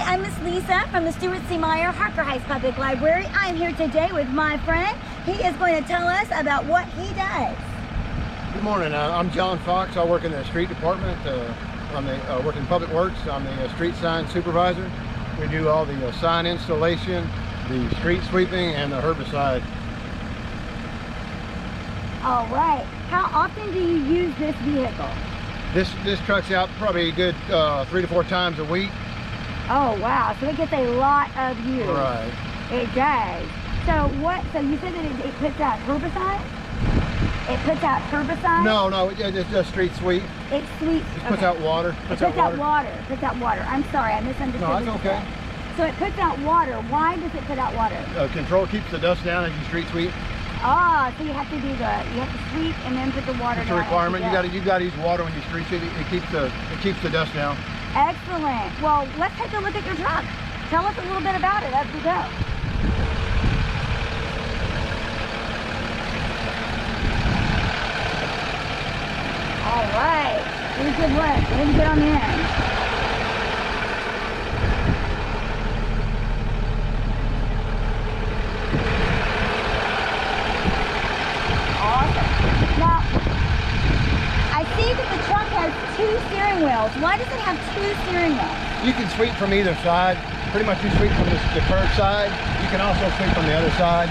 I'm Miss Lisa from the Stuart C. Meyer Harker Heights Public Library. I'm here today with my friend. He is going to tell us about what he does. Good morning. I'm John Fox. I work in the street department. I work in Public Works. I'm the street sign supervisor. We do all the sign installation, the street sweeping, and the herbicide. All right. How often do you use this vehicle? This truck's out probably a good 3 to 4 times a week. Oh wow, so it gets a lot of use. Right. It does. So you said that it puts out herbicide? It puts out herbicide? No, it's just street sweep. It sweeps. It puts out water. It puts out water. I'm sorry, I misunderstood. No, that's okay. So it puts out water. Why does it put out water? Control keeps the dust down as you street sweep. Ah, so you have to sweep and then put the water down. It's a requirement. You got to use water when you street sweep. It keeps the dust down. Excellent. Well, let's take a look at your truck. Tell us a little bit about it as we go. All right. Really good work. Let me get on the end. Awesome. Now, I see that the truck has 2 steering wheels. Why does it have 2 steering wheels? You can sweep from either side. Pretty much you sweep from the curb side. You can also sweep from the other side.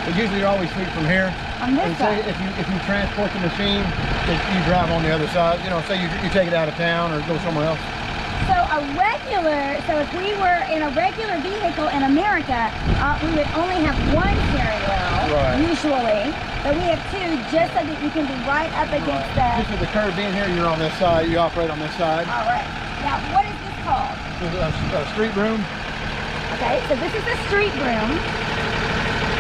But usually you always sweep from here. On this side? Say if you transport the machine, you drive on the other side. You know, say you take it out of town or go somewhere else. So if we were in a regular vehicle in America, we would only have 1 steering wheel, right, usually. But we have 2 just so that you can be right up against the... Just with the curb being here, you're on this side. You operate on this side. All right. Now, what is this called? This is a street broom. Okay, so this is the street broom.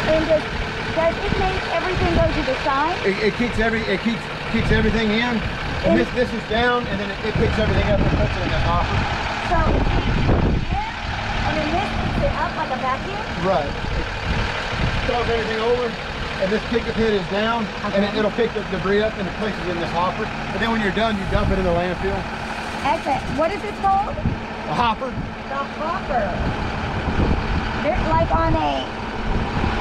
And does it make everything go to the side? It keeps everything in. And this is down, and then it picks everything up and puts it in the hopper. So it keeps it in, and then this picks it up like a vacuum? Right. It throws everything over, and this pickup head is down, okay, and it'll pick the debris up and it places it in this hopper. And then when you're done, you dump it in the landfill. Excellent. What is this called? A hopper. The hopper. They're like on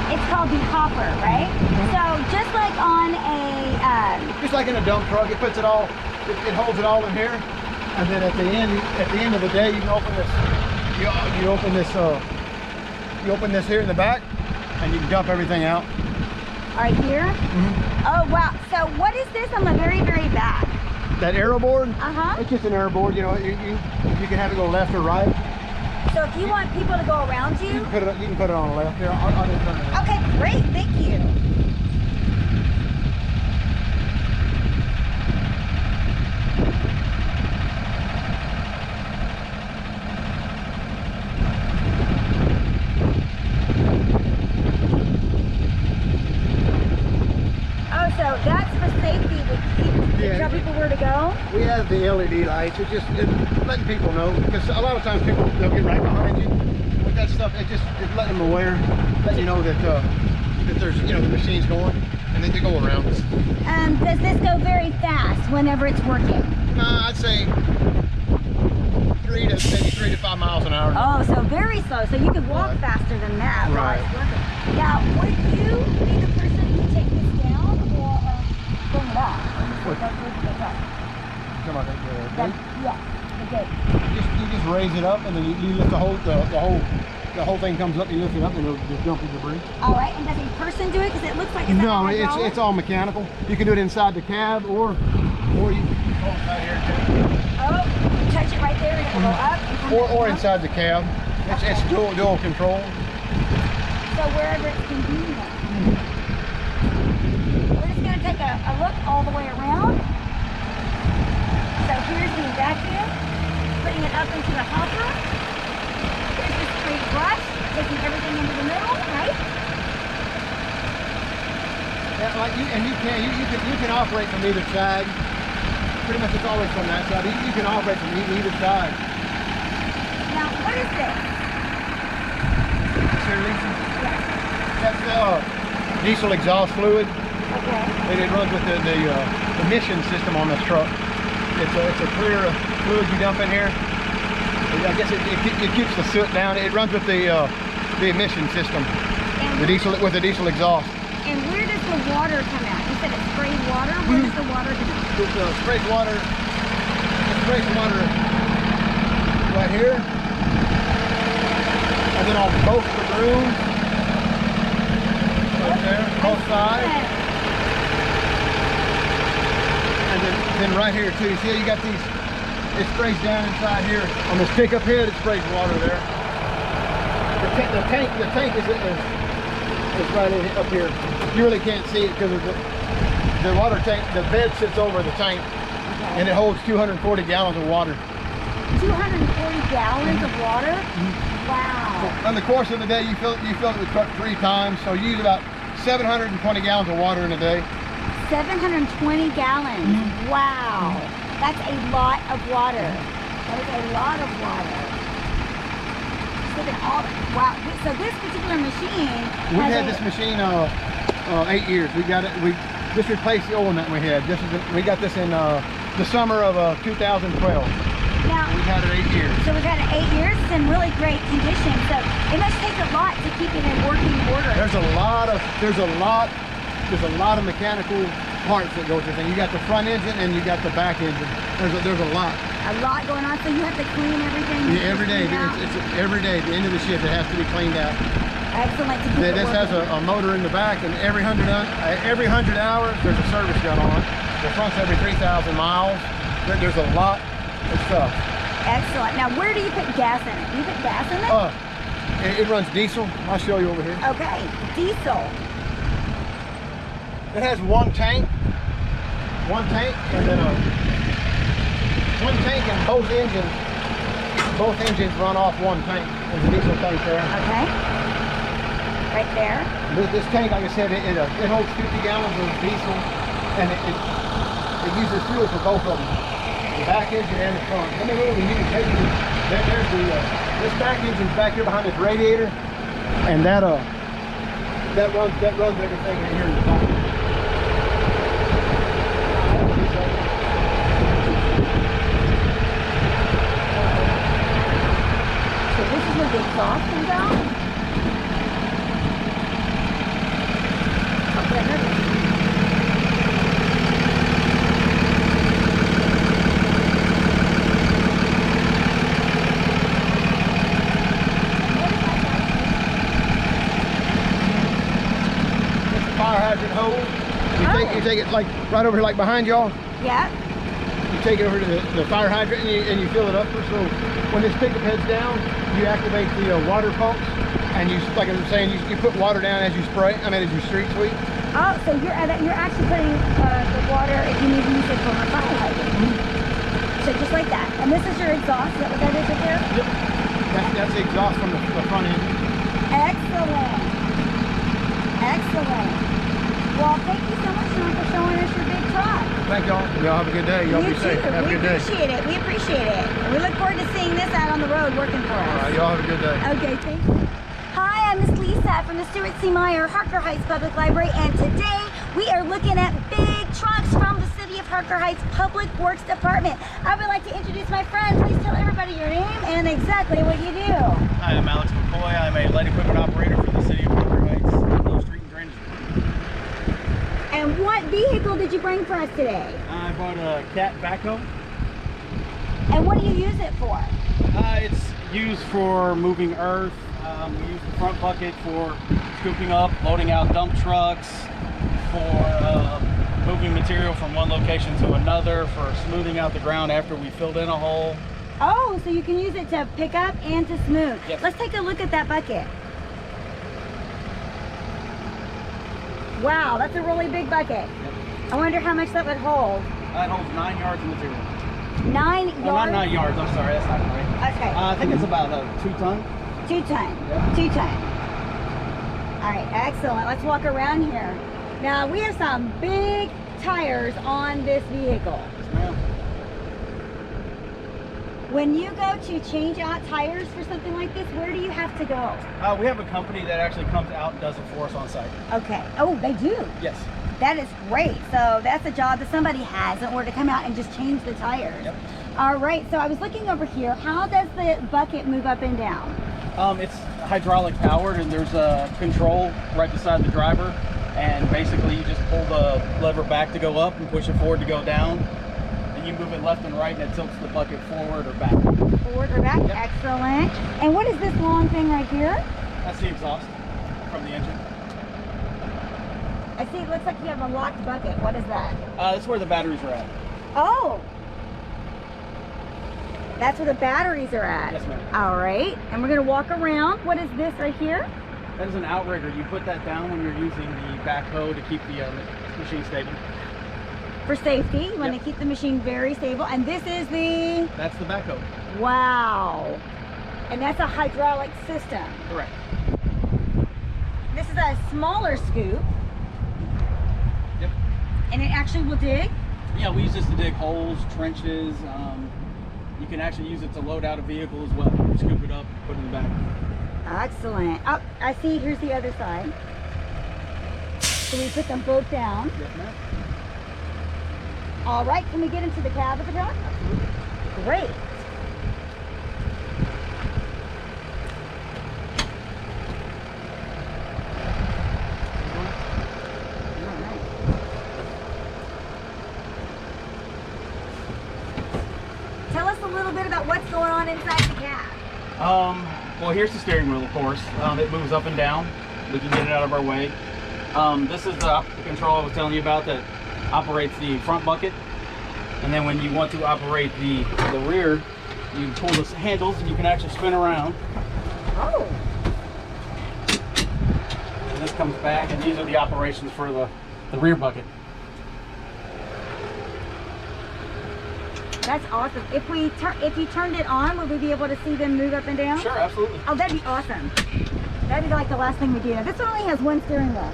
it's called the hopper, right? Mm-hmm. So just like on just like in a dump truck, it puts it all, it holds it all in here, and then at the end of the day, you can open this. You open this here in the back, and you can dump everything out. Right here? Mm-hmm. Oh wow! So what is this on the very back? That arrow board? Uh-huh. It's just an arrow board. You know, you can have it go left or right. So if you want people to go around you, You can put it on the left. Here, I'll just turn it. Okay, great, thank you. Oh, so that's for safety to tell people where to go? We have the LED lights. It's letting people know, because a lot of times they'll get right behind you. With that stuff, it's letting them aware, letting you know that there's the machine's going, and then they go around. Does this go very fast whenever it's working? I'd say 3 to 5 miles an hour. Oh, so very slow. So you could walk faster than that. Right. Now, would you be the person to take this down or bring it up? Yeah, the gate. You just raise it up, and then you lift the whole thing comes up. You lift it up, and it'll just dump the debris. All right, and does a person do it? Because it looks like it's no, it's all mechanical. You can do it inside the cab, or you can go inside here too. Oh, you touch it right there, and it'll go up. Or inside the cab. It's dual control. So wherever it's convenient. We're just going to take a look all the way around. So here's the vacuum, putting it up into the hopper. Here's the straight brush, taking everything into the middle, right? Yeah, you can operate from either side. Pretty much it's always from that side. You can operate from either side. Now, what is this? Yes. That's diesel exhaust fluid. Okay. And it runs with the emission system on this truck. It's a clear fluid you dump in here. I guess it keeps the soot down. It runs with the emission system, And, with the diesel exhaust. and where does the water come out? You said it sprays water. Where does the water come out? It sprays water. It sprays water right here, and then on both the rooms, right there, both sides, and then right here too. See how you got these? It sprays down inside here on this pickup head. It sprays water there. The tank is right up here. You really can't see it because of the water tank. The bed sits over the tank, and it holds 240 gallons of water. 240 gallons of water? Wow. On the course of the day, you fill it with the truck 3 times, so you use about 720 gallons of water in a day. 720 gallons. Wow. That's a lot of water. That is a lot of water. Look at all that. Wow. So this particular machine. We've had this machine 8 years. We got it. We just replaced the old one that we had. We got this in the summer of 2012. Now, we've had it 8 years. So we've had it 8 years. It's in really great condition. So it must take a lot to keep it in working order. There's a lot of mechanical parts that go with this thing. You got the front engine and you got the back engine. There's a lot. A lot going on. So you have to clean everything. Yeah, every day. It's every day. At the end of the shift, it has to be cleaned out. Excellent. To keep it this has a motor in the back, and every 100 hours there's a service done on it. The front's every 3,000 miles. There's a lot of stuff. Excellent. Now, where do you put gas in it? Do you put gas in it? It runs diesel. I'll show you over here. Okay, diesel. It has one tank, and then one tank, and both engines run off one tank. There's a diesel tank there. Okay. Right there. This tank, like I said, it holds 50 gallons of diesel, and it uses fuel for both of them, the back engine and the front. Let me move and you can take it. There's this back engine's back here behind this radiator, and that runs everything in here in the back. So this is where the exhaust comes out? Okay, It's a fire hydrant hose. You take it like right over here, like behind y'all. Yeah. You take it over to the fire hydrant and you fill it up. So when this pickup heads down, you activate the water pumps, and you, like I was saying, you put water down as you spray. I mean, as you street sweep. Oh, so you're actually putting the water if you need to use it for a fire hydrant. So just like that. And this is your exhaust. Is that what that is right there? Yep. That's the exhaust from the front end. Excellent. Excellent. Well, thank you so much, Sean, for showing us your big truck. Thank y'all. Y'all have a good day. Y'all be safe. Have a good day. We appreciate it. We appreciate it. And we look forward to seeing this out on the road working for us. All right. Y'all have a good day. Okay, thank you. Hi, I'm Miss Lisa from the Stuart C. Meyer Harker Heights Public Library, and today we are looking at big trucks from the City of Harker Heights Public Works Department. I would like to introduce my friend. Please tell everybody your name and exactly what you do. Hi, I'm Alex McCoy. I'm a light equipment operator for the City of Harker Heights, Low Street and Drainage. And what vehicle did you bring for us today? I bought a Cat backhoe. And what do you use it for? It's used for moving earth. We use the front bucket for scooping up, loading out dump trucks, for moving material from one location to another, for smoothing out the ground after we filled in a hole. Oh, so you can use it to pick up and to smooth. Yes. Let's take a look at that bucket. Wow, that's a really big bucket. Yep. I wonder how much that would hold. That holds 9 yards of material. 9 yards? Well, not 9 yards, I'm sorry, that's not right. Okay. I think it's about a 2 ton. 2 ton. Yep. 2 ton. All right, excellent. Let's walk around here. Now, we have some big tires on this vehicle. Yes, ma'am. When you go to change out tires for something like this, where do you have to go? We have a company that actually comes out and does it for us on site. Okay. Oh, they do? Yes. That is great. So that's a job that somebody has in order to come out and just change the tires. Yep. All right, so I was looking over here. How does the bucket move up and down? It's hydraulic powered, and there's a control right beside the driver, and basically you just pull the lever back to go up and push it forward to go down, and you move it left and right, and it tilts the bucket forward or back. Forward or back? Yep. Excellent. And what is this long thing right here? That's the exhaust from the engine. I see it looks like you have a locked bucket. What is that? That's where the batteries are at. Oh, that's where the batteries are at. Yes, ma'am. All right, and we're gonna walk around. What is this right here? That is an outrigger. You put that down when you're using the backhoe to keep the machine stable. For safety, you want Yep. to keep the machine very stable. And this is the, That's the backhoe. wow. And that's a hydraulic system. Correct. This is a smaller scoop, Yep. and it actually will dig. Yeah, we use this to dig holes, trenches. You can actually use it to load out a vehicle as well. Scoop it up, put it in the back. Excellent. Oh, I see, here's the other side. So we put them both down. Yes, ma'am. All right, can we get into the cab of the truck? Absolutely. Great. Tell us a little bit about what's going on inside the cab. Well, here's the steering wheel, of course. It moves up and down. We can get it out of our way. This is the control I was telling you about that operates the front bucket. And then when you want to operate the rear, you pull the handles and you can actually spin around. Oh. And this comes back, and these are the operations for the rear bucket. That's awesome. If you turned it on, would we be able to see them move up and down? Sure, absolutely. Oh, that'd be awesome. That'd be like the last thing we do. Now, this one only has one steering wheel.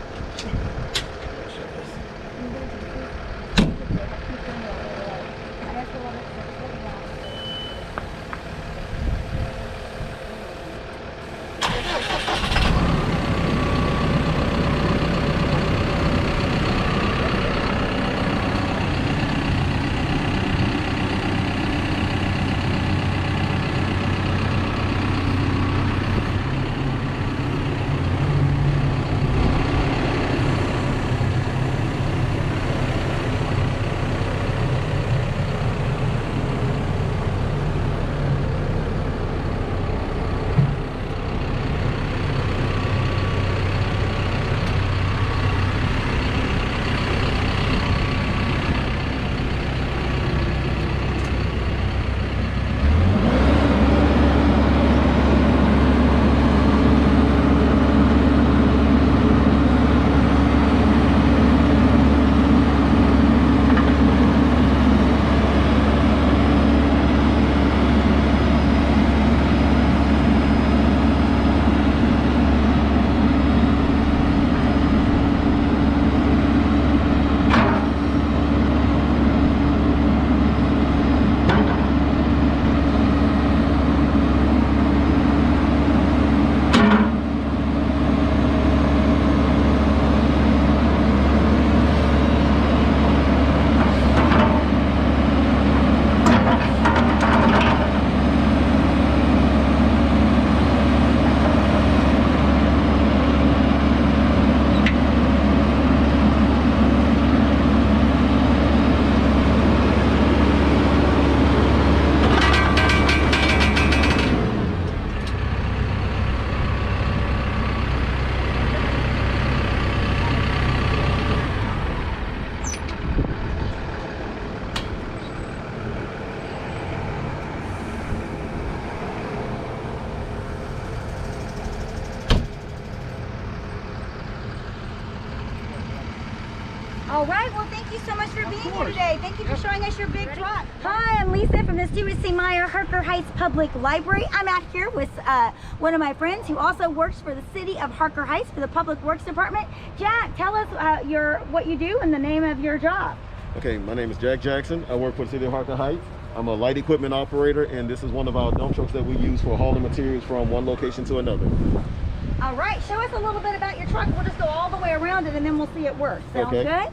All right, well, thank you so much for being here today. Thank you for showing us your big truck. Hi, I'm Lisa from the Stewart C. Meyer Harker Heights Public Library. I'm out here with one of my friends who also works for the city of Harker Heights for the Public Works Department. Jack, tell us what you do and the name of your job. Okay, my name is Jack Jackson. I work for the city of Harker Heights. I'm a light equipment operator, and this is one of our dump trucks that we use for hauling materials from one location to another. All right, show us a little bit about your truck. We'll just go all the way around it and then we'll see it work. Sounds good?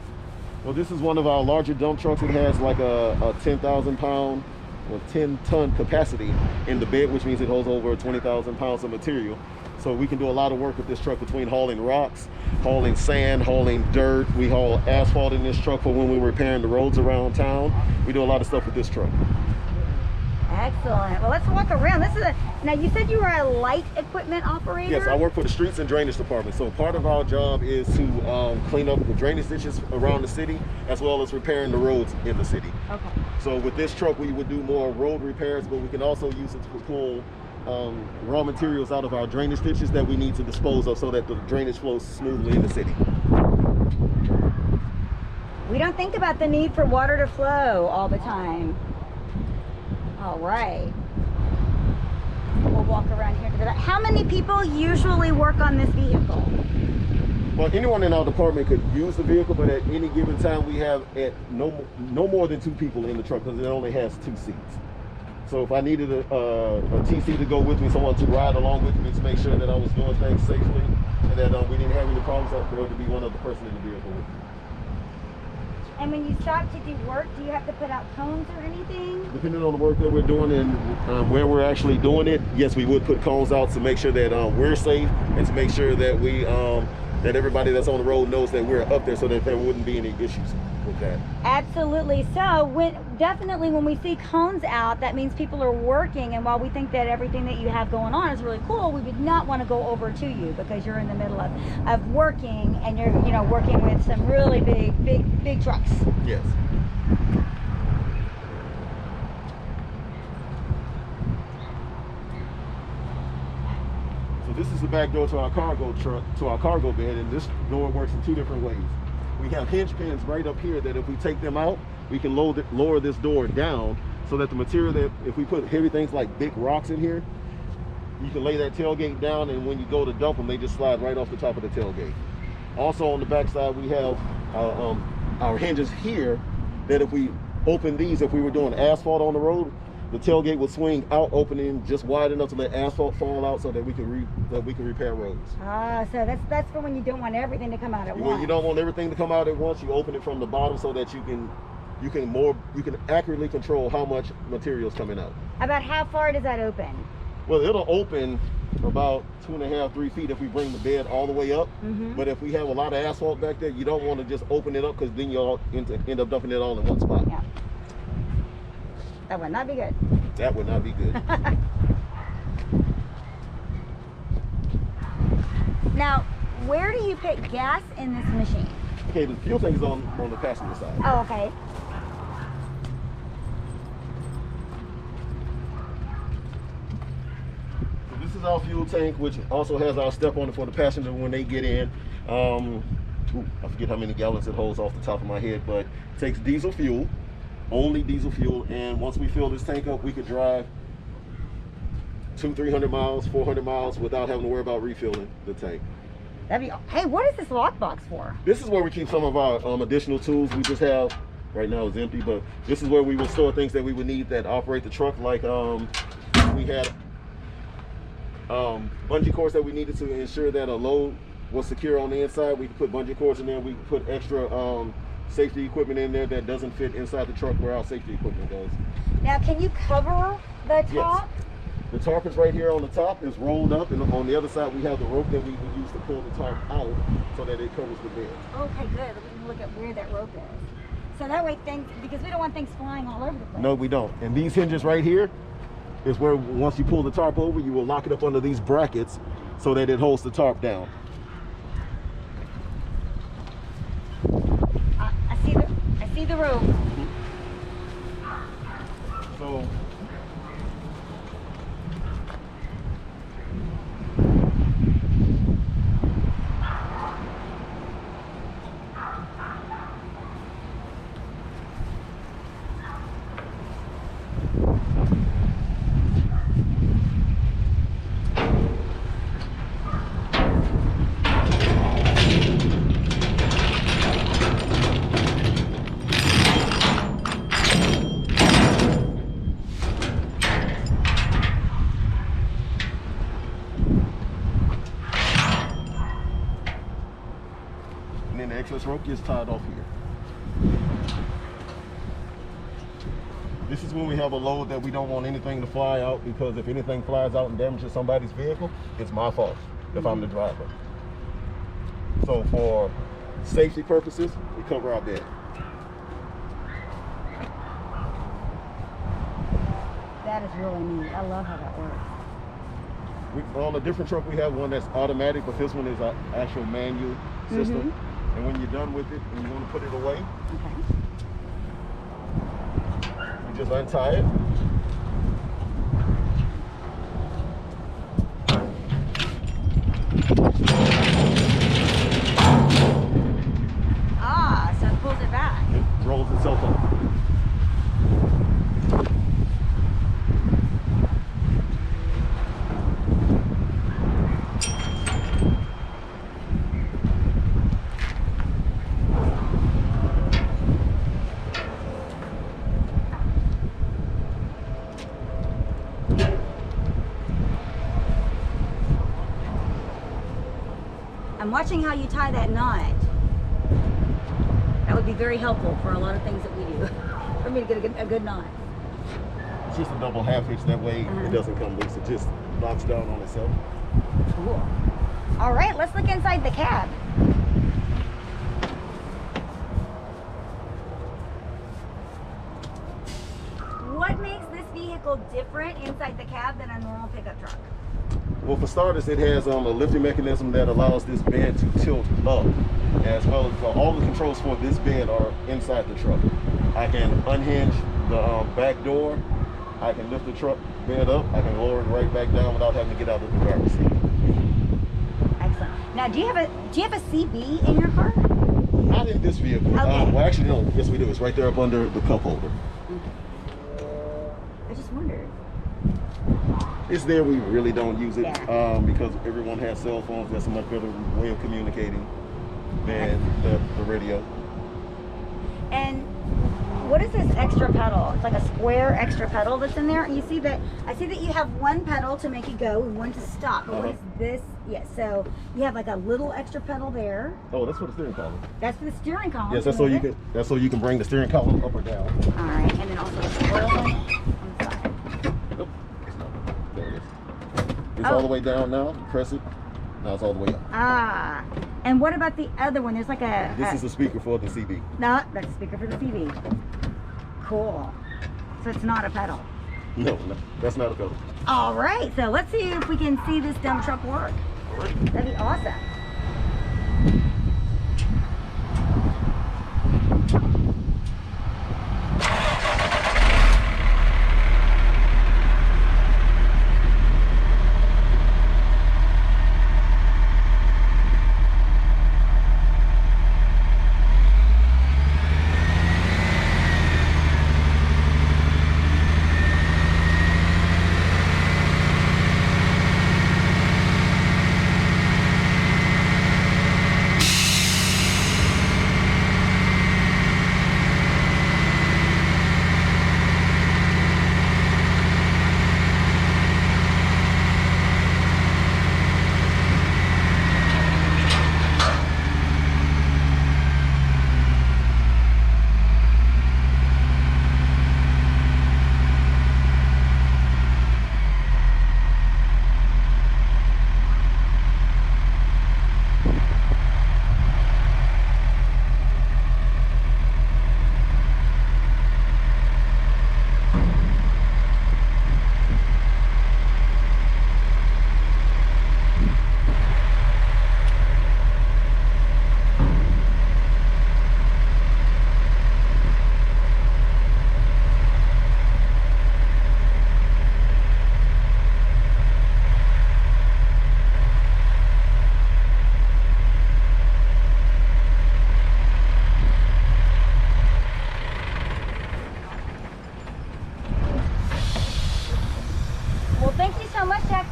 Well, this is one of our larger dump trucks. It has like a 10,000 pound a 10-ton capacity in the bed, which means it holds over 20,000 pounds of material. So we can do a lot of work with this truck between hauling rocks, hauling sand, hauling dirt. We haul asphalt in this truck for when we're repairing the roads around town. We do a lot of stuff with this truck. Excellent. Well, let's walk around. Now you said you were a light equipment operator? Yes, I work for the streets and drainage department. So part of our job is to clean up the drainage ditches around the city, as well as repairing the roads in the city. Okay. So with this truck, we would do more road repairs, but we can also use it to pull raw materials out of our drainage ditches that we need to dispose of so that the drainage flows smoothly in the city. We don't think about the need for water to flow all the time. All right. We'll walk around here to the back. How many people usually work on this vehicle? Well, anyone in our department could use the vehicle, but at any given time we have no more than 2 people in the truck because it only has 2 seats. So if I needed a TC to go with me, someone to ride along with me to make sure that I was doing things safely and that we didn't have any problems, there would be one other person in the vehicle with me. And when you stop to do work, do you have to put out cones or anything? Depending on the work that we're doing and where we're actually doing it, yes, we would put cones out to make sure that we're safe and to make sure that we that everybody that's on the road knows that we're up there so that there wouldn't be any issues with that. Absolutely. So definitely when we see cones out, that means people are working, and while we think that everything that you have going on is really cool, we would not want to go over to you because you're in the middle of working, and you're working with some really big trucks. Yes. So this is the back door to our cargo truck, to our cargo bed, and this door works in 2 different ways. We have hinge pins right up here that if we take them out, we can lower this door down so that the material that, if we put heavy things like big rocks in here, you can lay that tailgate down, and when you go to dump them, they just slide right off the top of the tailgate. Also on the back side, we have our hinges here that if we open these, if we were doing asphalt on the road, the tailgate would swing out, opening just wide enough to let asphalt fall out so that we can repair roads. Ah, so that's for when you don't want everything to come out at once. When you don't want everything to come out at once, you open it from the bottom so that you can accurately control how much material is coming out. About how far does that open? Well, it'll open about 2.5, 3 feet if we bring the bed all the way up. Mm-hmm. But if we have a lot of asphalt back there, you don't want to just open it up because then you'll end up dumping it all in one spot. Yeah. That would not be good. That would not be good. Now, where do you put gas in this machine? Okay, the fuel tank is on the passenger side. Oh, okay. So this is our fuel tank, which also has our step on it for the passenger when they get in. I forget how many gallons it holds off the top of my head, but it takes diesel fuel. Only diesel fuel, and once we fill this tank up, we could drive 200-300 miles, 400 miles without having to worry about refilling the tank. Hey, what is this lockbox for? This is where we keep some of our additional tools. We just have, right now it's empty, but this is where we will store things that we would need that operate the truck. Like we had bungee cords that we needed to ensure that a load was secure on the inside. We could put bungee cords in there. We could put extra safety equipment in there that doesn't fit inside the truck where our safety equipment goes. Now, can you cover the top? Yes. The tarp is right here on the top. It's rolled up, and on the other side we have the rope that we would use to pull the tarp out so that it covers the bed. Okay, good. We can look at where that rope is. So that way because we don't want things flying all over the place. No, we don't. And these hinges right here is where once you pull the tarp over, you will lock it up under these brackets so that it holds the tarp down. I see the rope. So excess rope gets tied off here. This is when we have a load that we don't want anything to fly out, because if anything flies out and damages somebody's vehicle, it's my fault if I'm the driver. So for safety purposes, we cover our bed. That is really neat. I love how that works. On a different truck, we have one that's automatic, but this one is an actual manual system. And when you're done with it and you want to put it away, you just untie it. Ah, so it pulls it back. It rolls itself up. I'm watching how you tie that knot. That would be very helpful for a lot of things that we do. For me to get a good knot. It's just a double half hitch, that way it doesn't come loose. It just locks down on itself. Cool. All right, let's look inside the cab. What makes this vehicle different inside the cab than a normal pickup truck? Well, for starters, it has a lifting mechanism that allows this bed to tilt up, as well as all the controls for this bed are inside the truck. I can unhinge the back door, I can lift the truck bed up, I can lower it right back down without having to get out of the driver's seat. Excellent. Now, do you have a CB in your car? Not in this vehicle. Okay. Well, actually, no. Yes, we do. It's right there up under the cup holder. I just wondered. It's there. We really don't use it Yeah. because everyone has cell phones. That's a much better way of communicating than the radio. And what is this extra pedal? It's like a square extra pedal that's in there. You see that? I see that you have one pedal to make it go and one to stop. But what is this? Yes. So you have like a little extra pedal there. Oh, that's for the steering column. That's for the steering column. Yes, that's so you can. That's so you can bring the steering column up or down. All right, and then also the square one on the side. Nope. It's not. There it is. It's all the way down now. You press it. Now it's all the way up. Ah. And what about the other one? There's like a. This is the speaker for the CB. No, that's a speaker for the TV. Cool. So it's not a pedal. No, that's not a pedal. All right, so let's see if we can see this dump truck work. That'd be awesome.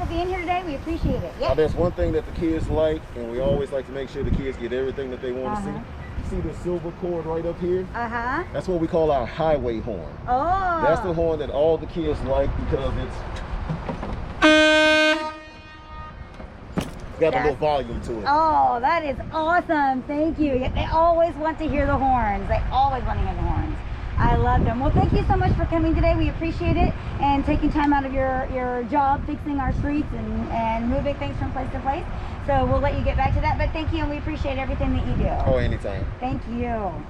Being here today, we appreciate it. Now, there's one thing that the kids like, and we always like to make sure the kids get everything that they want to see. See the silver cord right up here? That's what we call our highway horn. Oh. That's the horn that all the kids like because it's got a little volume to it. Oh, that is awesome. Thank you. They always want to hear the horns. They always want to hear the horns. I love them. Well, thank you so much for coming today. We appreciate it, and taking time out of your job fixing our streets and moving things from place to place. So we'll let you get back to that, but thank you, and we appreciate everything that you do. Oh, anytime. Thank you.